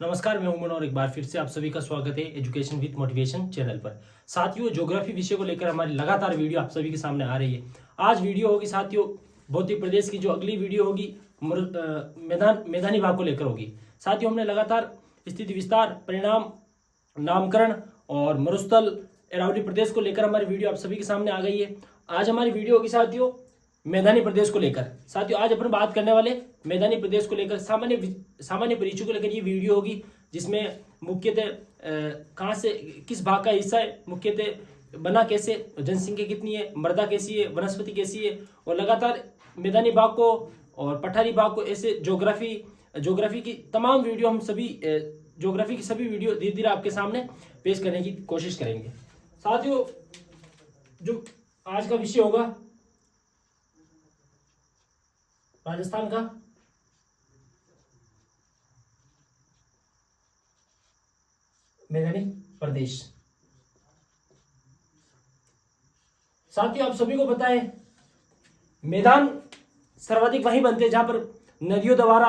नमस्कार, मैं उमन और एक बार फिर से आप सभी का स्वागत है एजुकेशन विद मोटिवेशन चैनल पर। साथियों, ज्योग्राफी विषय को लेकर हमारी लगातार वीडियो आप सभी के सामने आ रही है। आज वीडियो होगी साथियों भौतिक प्रदेश की। जो अगली वीडियो होगी मैदानी भाग को लेकर होगी। साथियों, हमने लगातार स्थिति विस्तार, परिणाम, नामकरण और मरुस्थल, अरावली प्रदेश को लेकर हमारी वीडियो आप सभी के सामने आ गई है। आज हमारी वीडियो होगी साथियों मैदानी प्रदेश को लेकर। साथियों, आज अपन बात करने वाले मैदानी प्रदेश को लेकर, सामान्य परिचय को लेकर ये वीडियो होगी, जिसमें मुख्यतः कहाँ से किस भाग का हिस्सा है, मुख्यतः बना कैसे, जनसंख्या कितनी है, मृदा कैसी है, वनस्पति कैसी है, और लगातार मैदानी भाग को और पठारी भाग को, ऐसे ज्योग्राफी की तमाम वीडियो हम सभी ज्योग्राफी की सभी वीडियो धीरे धीरे आपके सामने पेश करने की कोशिश करेंगे। साथियों, जो आज का विषय होगा राजस्थान का मैदानी प्रदेश। साथियों, आप सभी को पता है मैदान सर्वाधिक वहीं बनते हैं जहां पर नदियों द्वारा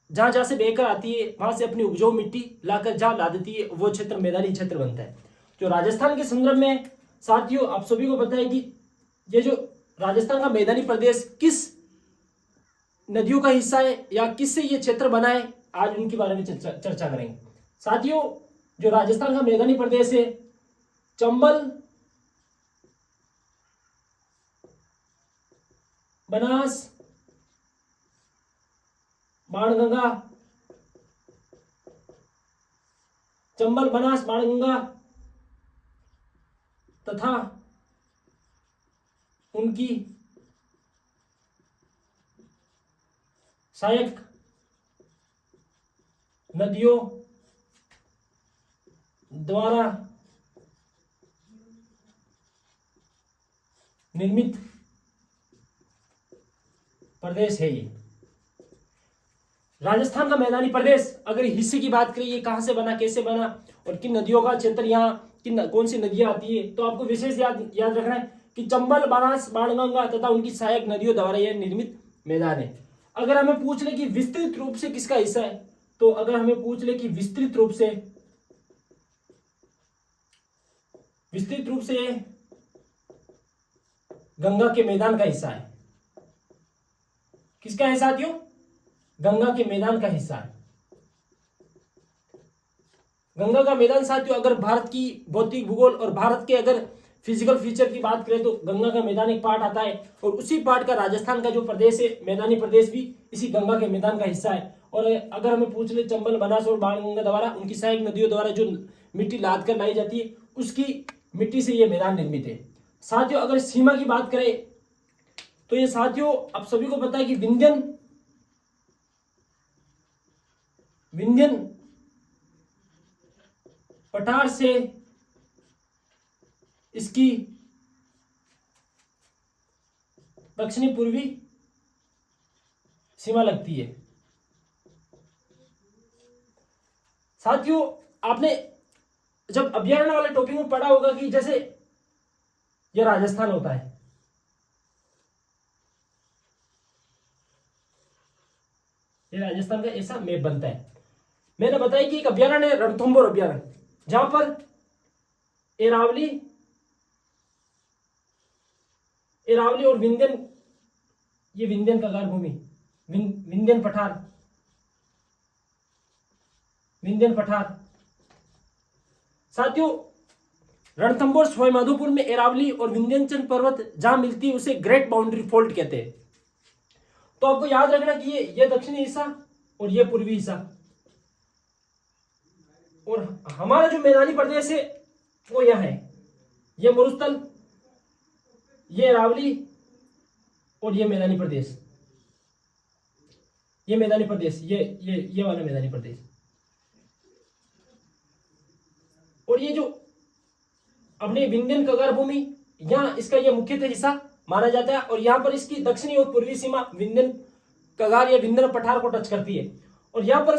जहां जहां से बहकर आती है, वहां से अपनी उपजाऊ मिट्टी लाकर जहां ला देती है, वो क्षेत्र मैदानी क्षेत्र बनता है। जो राजस्थान के संदर्भ में साथियों आप सभी को पता है कि ये जो राजस्थान का मैदानी प्रदेश किस नदियों का हिस्सा है या किससे ये क्षेत्र बना है, आज उनके बारे में चर्चा करेंगे। साथियों, जो राजस्थान का मैदानी प्रदेश है, चंबल, बनास, बाणगंगा, चंबल, बनास, बाणगंगा तथा उनकी सहायक नदियों द्वारा निर्मित प्रदेश है ये। राजस्थान का मैदानी प्रदेश अगर हिस्से की बात करें, ये कहां से बना, कैसे बना और किन नदियों का क्षेत्र, यहाँ किन कौन सी नदियां आती है, तो आपको विशेष याद रखना है कि चंबल, बनास, बाणगंगा तथा उनकी सहायक नदियों द्वारा यह निर्मित मैदान है। अगर हमें पूछ ले कि विस्तृत रूप से किसका हिस्सा है, तो अगर हमें पूछ ले कि विस्तृत रूप से गंगा के मैदान का हिस्सा है। किसका है साथियों? गंगा के मैदान का हिस्सा है। गंगा का मैदान साथियों, अगर भारत की भौतिक भूगोल और भारत के अगर फिजिकल फीचर की बात करें तो गंगा का मैदान एक पार्ट आता है, और उसी पार्ट का राजस्थान का जो प्रदेश है मैदानी प्रदेश भी इसी गंगा के मैदान का हिस्सा है। और अगर हमें पूछ ले चंबल, बनास और बाणगंगा द्वारा उनकी सहायक नदियों द्वारा जो मिट्टी लाद कर लाई जाती है, उसकी मिट्टी से यह मैदान निर्मित है। साथियों, अगर सीमा की बात करें तो ये साथियों आप सभी को पता है कि विंध्यन पठार से इसकी दक्षिणी पूर्वी सीमा लगती है। साथियों, आपने जब अभ्यारण्य वाले टॉपिक में पढ़ा होगा कि जैसे यह राजस्थान होता है, ये राजस्थान का ऐसा मैप बनता है। मैंने बताया कि एक अभ्यारण्य है रणथंभौर अभ्यारण्य, जहां पर एरावली और विंध्यन, ये विंध्यन कगार भूमि, विंध्यन पठार। साथियों, रणथंभौर सवाईमाधोपुर में एरावली और विंध्याचल पर्वत जहां मिलती है उसे ग्रेट बाउंड्री फॉल्ट कहते हैं। तो आपको याद रखना कि ये दक्षिणी हिस्सा और ये पूर्वी हिस्सा, और हमारा जो मैदानी प्रदेश है वो यह है, ये मरुस्थल, ये अरावली और ये मैदानी प्रदेश, ये वाला मैदानी प्रदेश। और ये जो अपने विंध्यन कगार भूमि, यहां इसका ये मुख्यतः हिस्सा माना जाता है, और यहां पर इसकी दक्षिणी और पूर्वी सीमा विंध्यन कगार या विंध्यन पठार को टच करती है। और यहां पर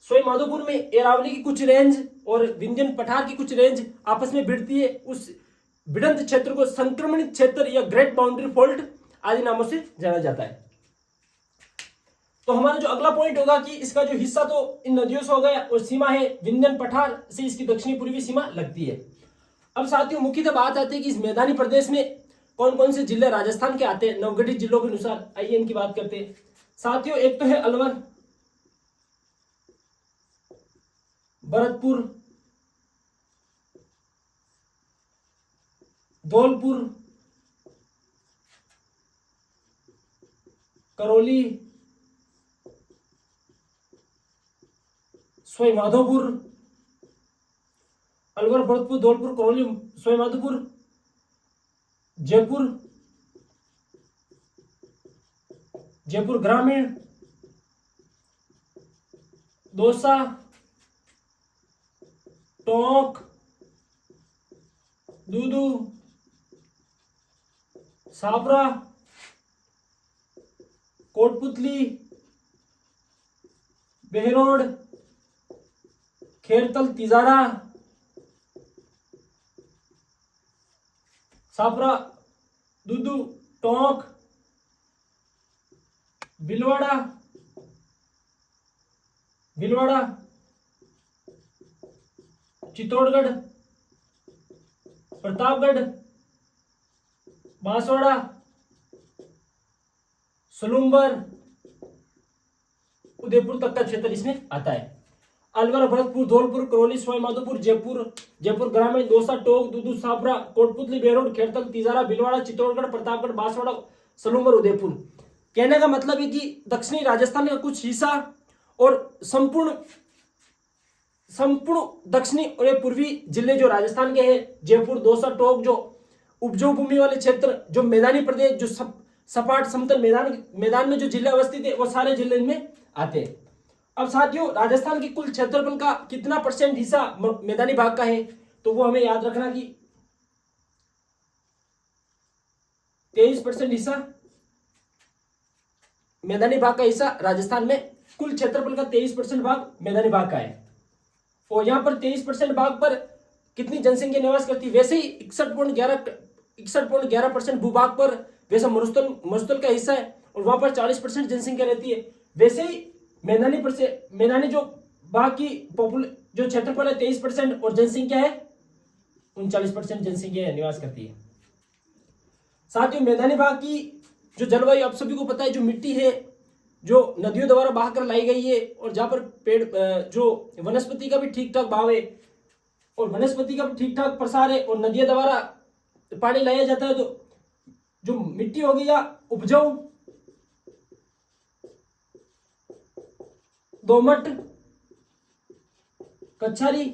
सवाईमाधोपुर में एरावली की कुछ रेंज और विंध्यन पठार की कुछ रेंज आपस में भिड़ती है। उस भिड़ंत क्षेत्र को संक्रमणित क्षेत्र या ग्रेट बाउंड्री फॉल्ट आदि नामों से जाना जाता है। तो हमारा जो अगला पॉइंट होगा कि इसका जो हिस्सा तो इन नदियों से हो गया और सीमा है विंध्यन पठार से इसकी दक्षिणी पूर्वी सीमा लगती है। अब साथियों मुख्यतः बात आती है कि इस मैदानी प्रदेश में कौन कौन से जिले राजस्थान के आते हैं नवगठित जिलों के अनुसार। आइए इनकी बात करते हैं साथियों। एक तो है अलवर, भरतपुर, धौलपुर, करौली, सवाई माधोपुर। अलवर, भरतपुर, धौलपुर, करौली, सवाई माधोपुर, जयपुर, जयपुर ग्रामीण, दौसा, टोंक, दूदू, साबरा, कोटपुतली, बहरोड, खेरतल, तिजारा, सापरा, दूदू, टोंक, भिलवाड़ा, भिलवाड़ा, चित्तौड़गढ़, प्रतापगढ़, बांसवाड़ा, सलूम्बर, उदयपुर तक का क्षेत्र इसमें आता है। अलवर, भरतपुर, धौलपुर, करौली, सवाई माधोपुर, जयपुर, जयपुर ग्रामीण, दौसा, टोंक, दूदू, साबरा, कोटपुतली, बेरोड, खेरतल, तिजारा, भिलवाड़ा, चित्तौड़गढ़, प्रतापगढ़, बांसवाड़ा, सलूम्बर, उदयपुर। कहने का मतलब है कि दक्षिणी राजस्थान का कुछ हिस्सा और संपूर्ण दक्षिणी और पूर्वी जिले जो राजस्थान के हैं, जयपुर, दौसा, टोंक, जो उपजाऊ भूमि वाले क्षेत्र, जो मैदानी प्रदेश, जो सपाट समतल मैदान में जो जिले अवस्थित है, वो सारे जिले इनमें आते हैं। अब साथियों राजस्थान के कुल क्षेत्रफल का कितना % हिस्सा मैदानी भाग का है, तो वो हमें याद रखना कि 23% हिस्सा मैदानी भाग का हिस्सा राजस्थान में, कुल क्षेत्रफल का 23% भाग मैदानी भाग का है। और यहां पर 23% भाग पर कितनी जनसंख्या निवास करती है, वैसे ही 61.11% भूभाग पर वैसे मरुस्थल का हिस्सा है और वहां पर 40% जनसंख्या रहती है। वैसे ही मैदानी जो भाग की जो क्षेत्रफल है 23% और जनसंख्या है 39% जनसंख्या निवास करती है। साथियों मैदानी भाग की जो जलवायु आप सभी को पता है, जो मिट्टी है जो नदियों द्वारा बहाकर लाई गई है और जहां पर पेड़ जो वनस्पति का भी ठीक ठाक भाव है और वनस्पति का भी ठीक ठाक प्रसार है और नदियों द्वारा पानी लाया जाता है, तो जो मिट्टी होगी या उपजाऊ, दोमट, कच्छारी,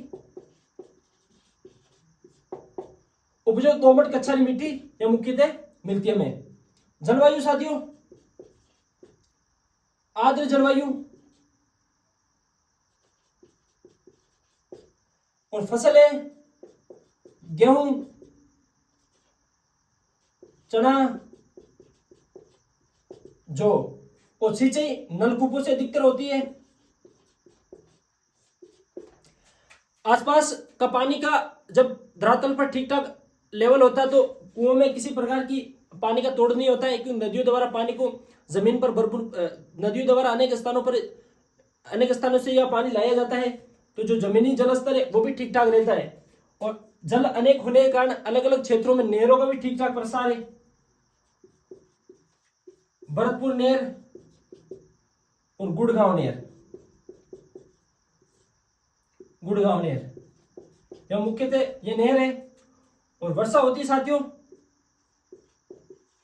उपजाऊ दोमट कच्छारी मिट्टी यह मुख्यतः मिलती है हमें। जलवायु साथियों आर्द्र जलवायु और फसलें गेहूं, चना, जौ और सिंचाई नलकूपों से अधिकतर होती है। आसपास का पानी का जब धरातल पर ठीक ठाक लेवल होता है तो कुओं में किसी प्रकार की पानी का तोड़ नहीं होता है, क्योंकि नदियों द्वारा पानी को जमीन पर भरपूर नदियों द्वारा अनेक स्थानों से यह पानी लाया जाता है, तो जो जमीनी जल स्तर है वो भी ठीक ठाक रहता है और जल अनेक होने के कारण अलग अलग क्षेत्रों में नहरों का भी ठीक ठाक प्रसार है। भरतपुर नहर और गुड़गांव नहर यह मुख्यतः यह नहर है और वर्षा होती है साथियों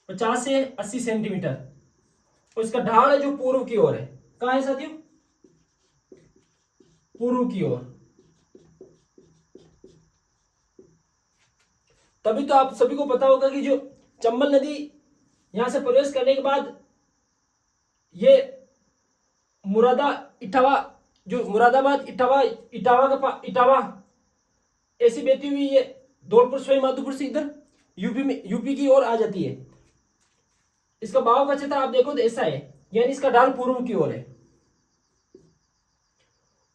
50 से 80 सेंटीमीटर और इसका ढाल है जो पूर्व की ओर है। कहां है साथियों? पूर्व की ओर। तभी तो आप सभी को पता होगा कि जो चंबल नदी यहां से प्रवेश करने के बाद ये मुरादाबाद इटावा ऐसी बहती हुई ये धौलपुर सवाई माधोपुर से इधर यूपी की ओर आ जाती है। इसका बहाव का क्षेत्र आप देखो तो ऐसा है, यानी इसका ढाल पूर्व की ओर है।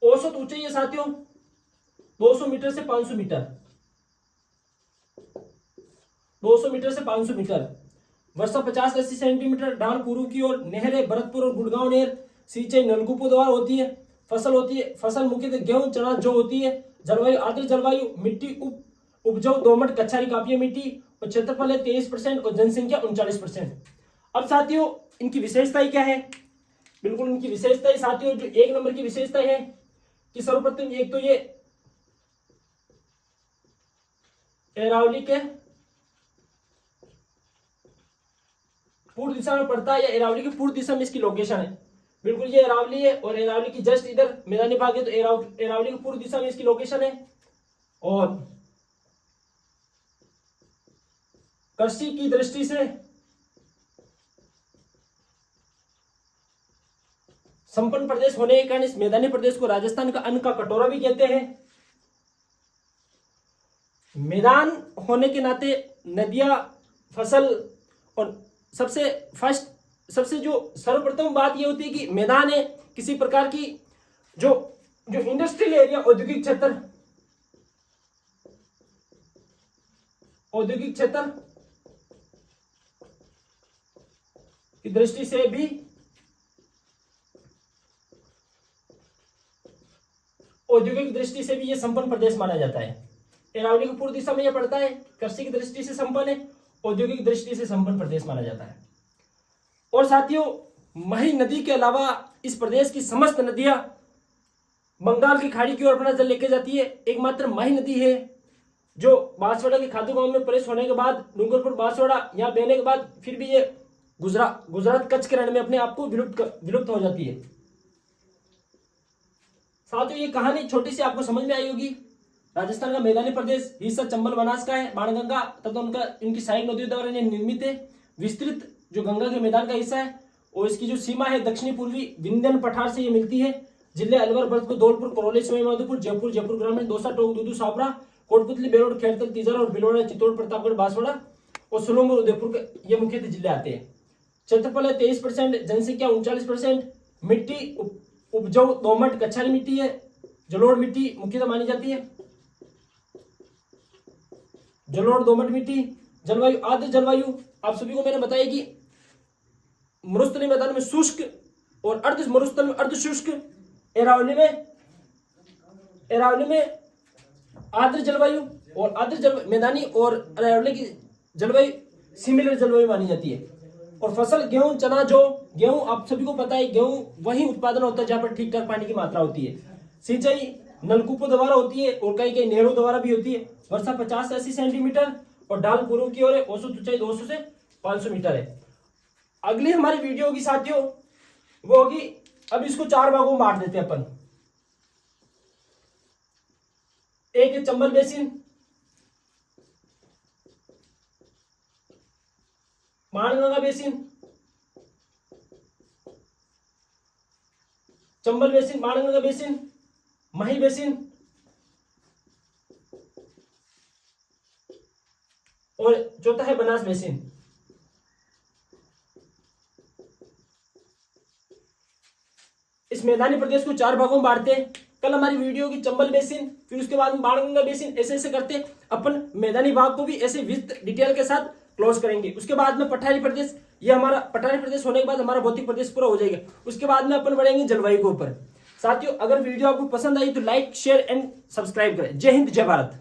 औसत ऊंचाई है साथियों 200 मीटर से 500 मीटर। 200 मीटर से 500 मीटर। वर्षा 50 से 80 सेंटीमीटर। ढाल पूर्व की ओर। नहरें भरतपुर और गुड़गांव नहर सिंचाई नलकूपों द्वारा होती है। फसल होती है, फसल मुख्यतः गेहूं चना जो होती है। जलवायु आर्द्र जलवायु, मिट्टी उपजाऊ दोमट कछारी कापिया मिट्टी, और क्षेत्रफल है 23% और जनसंख्या 39%। अब साथियों इनकी विशेषताएं क्या है? बिल्कुल इनकी विशेषताएं साथियों, जो एक नंबर की विशेषता है कि सर्वप्रथम एक तो ये अरावली के पूर्व दिशा में पड़ता है, या अरावली की पूर्व दिशा में इसकी लोकेशन है। बिल्कुल ये अरावली है और अरावली की जस्ट इधर मैदानी भाग है, तो अरावली की पूर्व दिशा में इसकी लोकेशन है। और कृषि की दृष्टि से संपन्न प्रदेश होने के कारण इस मैदानी प्रदेश को राजस्थान का अन्न का कटोरा भी कहते हैं। मैदान होने के नाते नदियां, फसल, और सबसे जो सर्वप्रथम बात यह होती है कि मैदान है किसी प्रकार की जो इंडस्ट्रियल एरिया, औद्योगिक क्षेत्र की दृष्टि से भी औद्योगिक दृष्टि से भी यह संपन्न प्रदेश माना जाता है। अरावली की पूर्व दिशा में यह पड़ता है, कृषि की दृष्टि से संपन्न है, औद्योगिक दृष्टि से संपन्न प्रदेश माना जाता है। और साथियों मही नदी के अलावा इस प्रदेश की समस्त नदियां बंगाल की खाड़ी की ओर अपना जल लेके जाती है। एकमात्र मही नदी है जो बांसवाड़ा के खादू गांव में प्रवेश होने के बाद डूंगरपुर बांसवाड़ा यहाँ बहने के बाद फिर भी ये गुजरात कच्छ के रण में अपने आप को विलुप्त हो जाती है। साथियों ये कहानी छोटी सी आपको समझ में आई होगी। राजस्थान का मैदानी प्रदेश हिस्सा चंबल बनास का है, बाणगंगा तथा इनकी सहायक नदियों द्वारा निर्मित है। विस्तृत जो गंगा के मैदान का हिस्सा है, और इसकी जो सीमा है दक्षिणी पूर्वी विंध्यन पठार से ये मिलती है। जिले अलवर, भरतपुर, धौलपुर, करौली, सवाई माधोपुर, जयपुर ग्रामीण, दौसा, टोंक, दूदू, सापरा, कोटपुतली, बेरोड, खेड़तल, तिजरा और भिलवाड़ा, चित्तौड़, प्रतापगढ़, बांसवाड़ा और सोलंपुर, उदयपुर के ये मुख्यतः जिले आते हैं। क्षेत्रफल है 23%, जनसंख्या 39%। मिट्टी उपजाऊ दोमट कछारी मिट्टी है। जलोढ़ मिट्टी मुख्यतः मानी जाती है, जलोढ़ दोमट मिट्टी। जलवायु आर्द्र जलवायु, आप सभी को मैंने बताया कि मरुस्थलीय मैदान में शुष्क और अर्ध मरुस्थल में अर्ध शुष्क। अरावली में आर्द्र जलवायु और मैदानी, और अरावली की जलवायु सिमिलर जलवायु मानी जाती है। और फसल गेहूं चना जो, गेहूं आप सभी को पता है गेहूं वही उत्पादन होता है जहां पर ठीक ठाक पानी की मात्रा होती है। सिंचाई नलकूपों द्वारा होती है और कई नहरों द्वारा भी होती है। वर्षा 50 से 80 सेंटीमीटर और ढाल पूर्व की ओर है। औसत ऊंचाई 200 से 500 मीटर है। अगली हमारी वीडियो होगी साथियों, वो होगी, अब इसको 4 भागों में बांट देते हैं अपन। एक है Chambal basin, Banganga basin, Chambal basin, Banganga basin, मही बेसिन और चौथा है बनास बेसिन। इस मैदानी प्रदेश को 4 भागों में बांटते हैं। कल हमारी वीडियो की चंबल बेसिन, फिर उसके बाद में बाणगंगा बेसिन, ऐसे करते अपन मैदानी भाग को भी ऐसे विस्तृत डिटेल के साथ क्लोज करेंगे। उसके बाद में पठारी प्रदेश, ये हमारा पठारी प्रदेश होने के बाद हमारा भौतिक प्रदेश पूरा हो जाएगा। उसके बाद में अपन बढ़ेंगे जलवायु के ऊपर। साथियों अगर वीडियो आपको पसंद आई तो लाइक शेयर एंड सब्सक्राइब करें। जय हिंद, जय भारत।